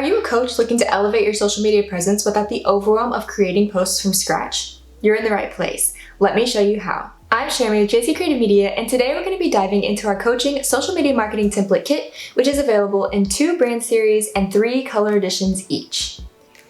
you a coach looking to elevate your social media presence without the overwhelm of creating posts from scratch? You're in the right place. Let me show you how. I'm Sherry with JC Creative Media, and today we're going to be diving into our coaching social media marketing template kit, which is available in 2 brand series and 3 color editions each.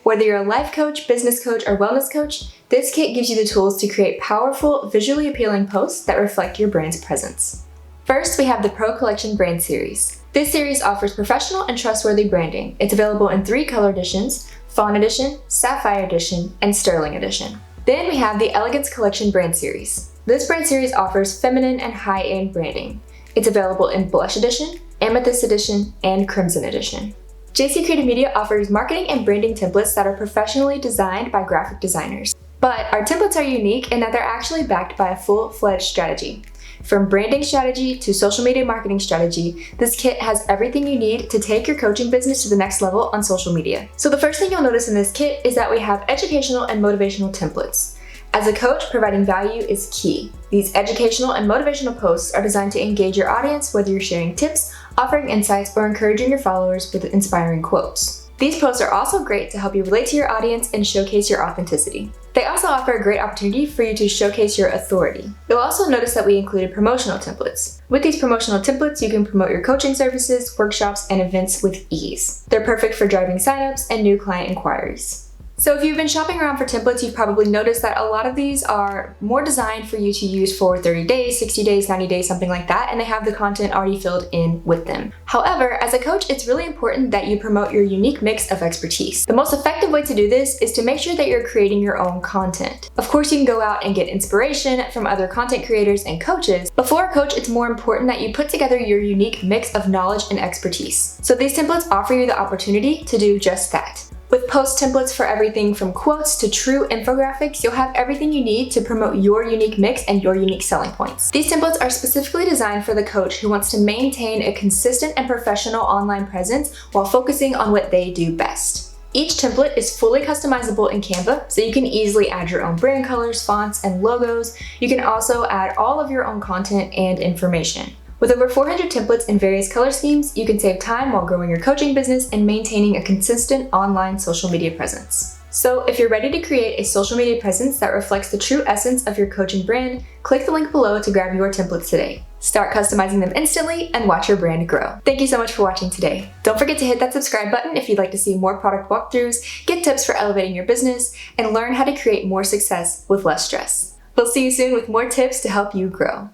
Whether you're a life coach, business coach, or wellness coach, this kit gives you the tools to create powerful, visually appealing posts that reflect your brand's presence. First, we have the Pro Collection brand series. This series offers professional and trustworthy branding. It's available in 3 color editions: Fawn Edition, Sapphire Edition, and Sterling Edition. Then we have the Elegance Collection brand series. This brand series offers feminine and high-end branding. It's available in Blush Edition, Amethyst Edition, and Crimson Edition. JC Creative Media offers marketing and branding templates that are professionally designed by graphic designers. But our templates are unique in that they're actually backed by a full-fledged strategy. From branding strategy to social media marketing strategy, this kit has everything you need to take your coaching business to the next level on social media. So the first thing you'll notice in this kit is that we have educational and motivational templates. As a coach, providing value is key. These educational and motivational posts are designed to engage your audience, whether you're sharing tips, offering insights, or encouraging your followers with inspiring quotes. These posts are also great to help you relate to your audience and showcase your authenticity. They also offer a great opportunity for you to showcase your authority. You'll also notice that we included promotional templates. With these promotional templates, you can promote your coaching services, workshops, and events with ease. They're perfect for driving signups and new client inquiries. So if you've been shopping around for templates, you've probably noticed that a lot of these are more designed for you to use for 30 days, 60 days, 90 days, something like that, and they have the content already filled in with them. However, as a coach, it's really important that you promote your unique mix of expertise. The most effective way to do this is to make sure that you're creating your own content. Of course, you can go out and get inspiration from other content creators and coaches, but for a coach, it's more important that you put together your unique mix of knowledge and expertise. So these templates offer you the opportunity to do just that. With post templates for everything from quotes to true infographics, you'll have everything you need to promote your unique mix and your unique selling points. These templates are specifically designed for the coach who wants to maintain a consistent and professional online presence while focusing on what they do best. Each template is fully customizable in Canva, so you can easily add your own brand colors, fonts, and logos. You can also add all of your own content and information. With over 400 templates in various color schemes, you can save time while growing your coaching business and maintaining a consistent online social media presence. So if you're ready to create a social media presence that reflects the true essence of your coaching brand, click the link below to grab your templates today. Start customizing them instantly and watch your brand grow. Thank you so much for watching today. Don't forget to hit that subscribe button if you'd like to see more product walkthroughs, get tips for elevating your business, and learn how to create more success with less stress. We'll see you soon with more tips to help you grow.